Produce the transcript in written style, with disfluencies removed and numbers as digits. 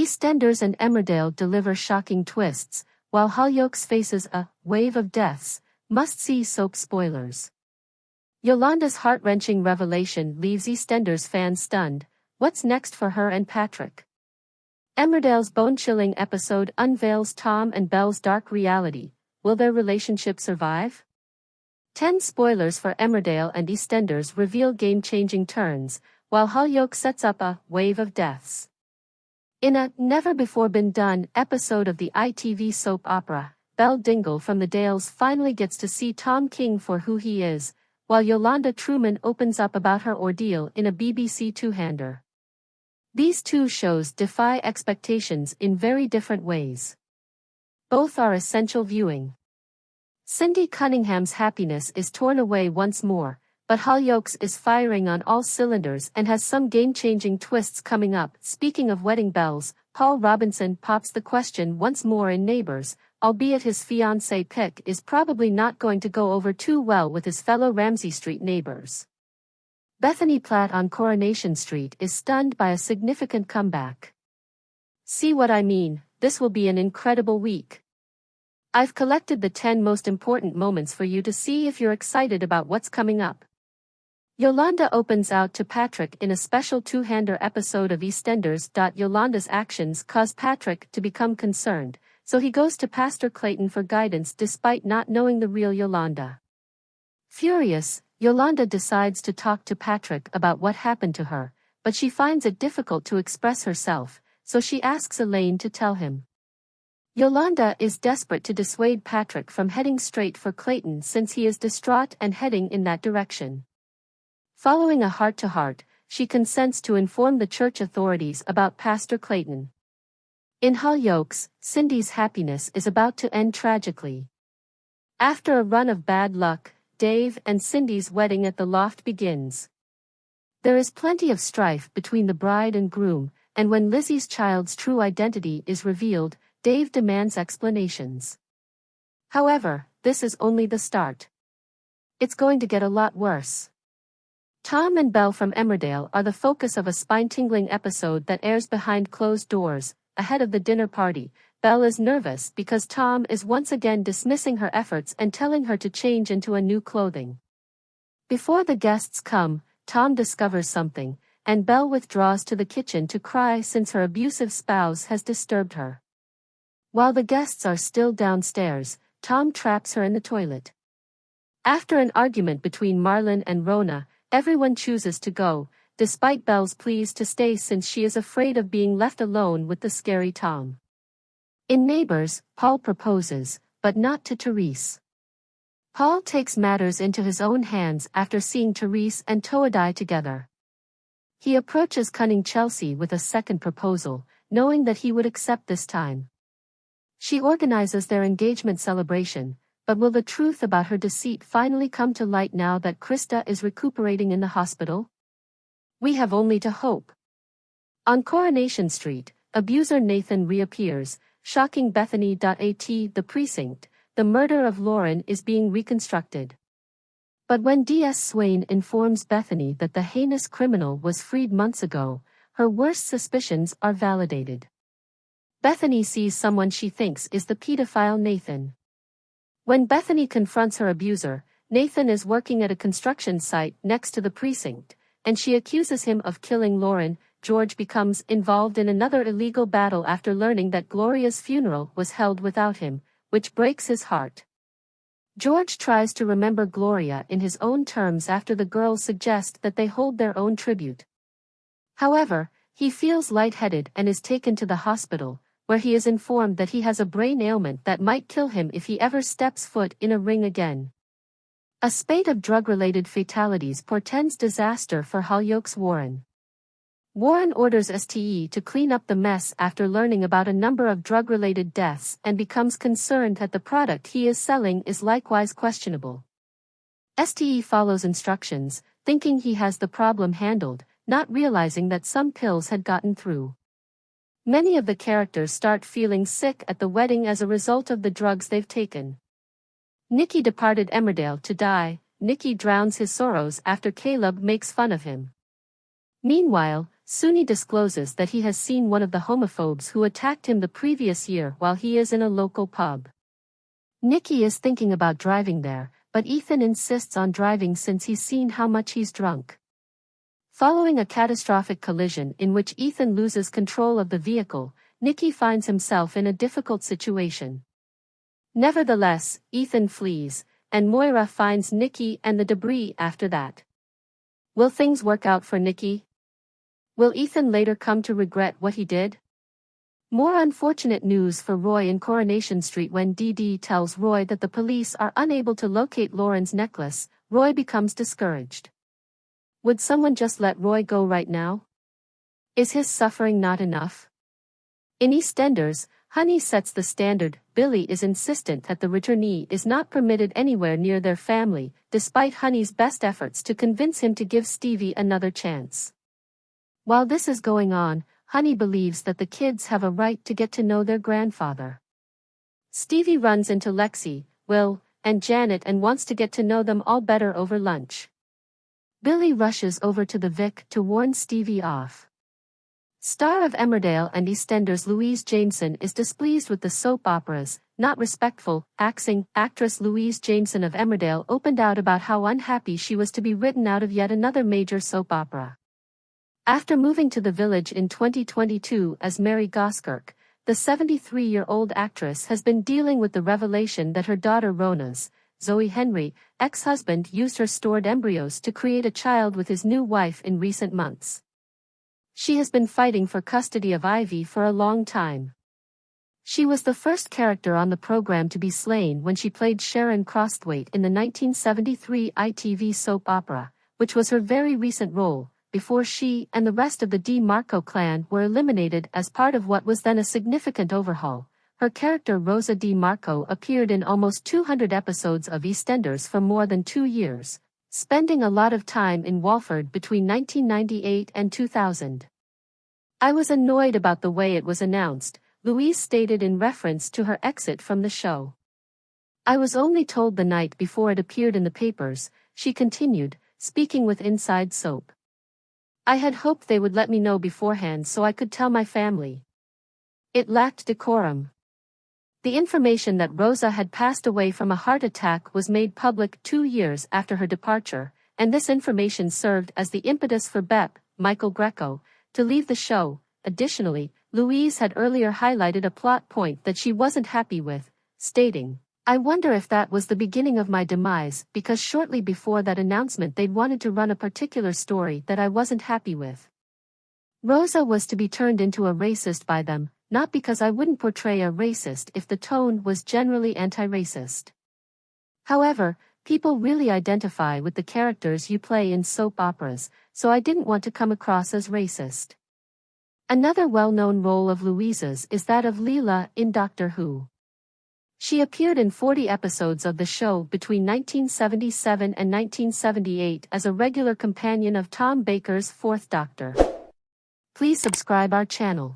EastEnders and Emmerdale deliver shocking twists, while Hollyoaks faces a wave of deaths. Must-see soap spoilers. Yolanda's heart-wrenching revelation leaves EastEnders fans stunned. What's next for her and Patrick? Emmerdale's bone-chilling episode unveils Tom and Belle's dark reality. Will their relationship survive? 10 spoilers for Emmerdale and EastEnders reveal game-changing turns, while Hollyoaks sets up a wave of deaths. In a never-before-been-done episode of the ITV soap opera, Belle Dingle from the Dales finally gets to see Tom King for who he is, while Yolanda Truman opens up about her ordeal in a BBC two-hander. These two shows defy expectations in very different ways. Both are essential viewing. Cindy Cunningham's happiness is torn away once more, but Hollyoaks is firing on all cylinders and has some game-changing twists coming up. Speaking of wedding bells, Paul Robinson pops the question once more in Neighbours, albeit his fiancée pick is probably not going to go over too well with his fellow Ramsay Street neighbors. Bethany Platt on Coronation Street is stunned by a significant comeback. See what I mean? This will be an incredible week. I've collected the 10 most important moments for you to see if you're excited about what's coming up. Yolanda opens out to Patrick in a special two-hander episode of EastEnders. Yolanda's actions cause Patrick to become concerned, so he goes to Pastor Clayton for guidance despite not knowing the real Yolanda. Furious, Yolanda decides to talk to Patrick about what happened to her, but she finds it difficult to express herself, so she asks Elaine to tell him. Yolanda is desperate to dissuade Patrick from heading straight for Clayton since he is distraught and heading in that direction. Following a heart-to-heart, she consents to inform the church authorities about Pastor Clayton. In Hollyoaks, Cindy's happiness is about to end tragically. After a run of bad luck, Dave and Cindy's wedding at the loft begins. There is plenty of strife between the bride and groom, and when Lizzie's child's true identity is revealed, Dave demands explanations. However, this is only the start. It's going to get a lot worse. Tom and Belle from Emmerdale are the focus of a spine-tingling episode that airs behind closed doors. Ahead of the dinner party, Belle is nervous because Tom is once again dismissing her efforts and telling her to change into a new clothing. Before the guests come, Tom discovers something, and Belle withdraws to the kitchen to cry since her abusive spouse has disturbed her. While the guests are still downstairs, Tom traps her in the toilet. After an argument between Marlon and Rona, everyone chooses to go, despite Belle's pleas to stay since she is afraid of being left alone with the scary Tom. In Neighbours, Paul proposes, but not to Therese. Paul takes matters into his own hands after seeing Therese and Toadai together. He approaches cunning Chelsea with a second proposal, knowing that he would accept this time. She organizes their engagement celebration, but will the truth about her deceit finally come to light now that Krista is recuperating in the hospital? We have only to hope. On Coronation Street, abuser Nathan reappears, shocking Bethany. At the precinct, the murder of Lauren is being reconstructed. But when D.S. Swain informs Bethany that the heinous criminal was freed months ago, her worst suspicions are validated. Bethany sees someone she thinks is the pedophile Nathan. When Bethany confronts her abuser, Nathan is working at a construction site next to the precinct, and she accuses him of killing Lauren. George becomes involved in another illegal battle after learning that Gloria's funeral was held without him, which breaks his heart. George tries to remember Gloria in his own terms after the girls suggest that they hold their own tribute. However, he feels lightheaded and is taken to the hospital, where he is informed that he has a brain ailment that might kill him if he ever steps foot in a ring again. A spate of drug-related fatalities portends disaster for Hollyoaks Warren. Warren orders STE to clean up the mess after learning about a number of drug-related deaths and becomes concerned that the product he is selling is likewise questionable. STE follows instructions, thinking he has the problem handled, not realizing that some pills had gotten through. Many of the characters start feeling sick at the wedding as a result of the drugs they've taken. Nicky departed Emmerdale to die. Nicky drowns his sorrows after Caleb makes fun of him. Meanwhile, Suni discloses that he has seen one of the homophobes who attacked him the previous year while he is in a local pub. Nikki is thinking about driving there, but Ethan insists on driving since he's seen how much he's drunk. Following a catastrophic collision in which Ethan loses control of the vehicle, Nikki finds himself in a difficult situation. Nevertheless, Ethan flees, and Moira finds Nikki and the debris after that. Will things work out for Nikki? Will Ethan later come to regret what he did? More unfortunate news for Roy in Coronation Street. When Dee Dee tells Roy that the police are unable to locate Lauren's necklace, Roy becomes discouraged. Would someone just let Roy go right now? Is his suffering not enough? In EastEnders, Honey sets the standard. Billy is insistent that the returnee is not permitted anywhere near their family, despite Honey's best efforts to convince him to give Stevie another chance. While this is going on, Honey believes that the kids have a right to get to know their grandfather. Stevie runs into Lexi, Will, and Janet and wants to get to know them all better over lunch. Billy rushes over to the Vic to warn Stevie off. Star of Emmerdale and EastEnders Louise Jameson is displeased with the soap opera's not respectful acting. Actress Louise Jameson of Emmerdale opened out about how unhappy she was to be written out of yet another major soap opera. After moving to the Village in 2022 as Mary Goskirk, the 73-year-old actress has been dealing with the revelation that her daughter Rona's, Zoe Henry, ex-husband used her stored embryos to create a child with his new wife in recent months. She has been fighting for custody of Ivy for a long time. She was the first character on the program to be slain when she played Sharon Crosthwaite in the 1973 ITV soap opera, which was her very recent role, before she and the rest of the DiMarco clan were eliminated as part of what was then a significant overhaul. Her character Rosa DiMarco appeared in almost 200 episodes of EastEnders for more than 2 years, spending a lot of time in Walford between 1998 and 2000. I was annoyed about the way it was announced, Louise stated in reference to her exit from the show. I was only told the night before it appeared in the papers, she continued, speaking with Inside Soap. I had hoped they would let me know beforehand so I could tell my family. It lacked decorum. The information that Rosa had passed away from a heart attack was made public 2 years after her departure, and this information served as the impetus for Bep, Michael Greco, to leave the show. Additionally, Louise had earlier highlighted a plot point that she wasn't happy with, stating, I wonder if that was the beginning of my demise, because shortly before that announcement they'd wanted to run a particular story that I wasn't happy with. Rosa was to be turned into a racist by them, not because I wouldn't portray a racist if the tone was generally anti-racist. However, people really identify with the characters you play in soap operas, so I didn't want to come across as racist. Another well-known role of Louise's is that of Leela in Doctor Who. She appeared in 40 episodes of the show between 1977 and 1978 as a regular companion of Tom Baker's Fourth Doctor. Please subscribe our channel.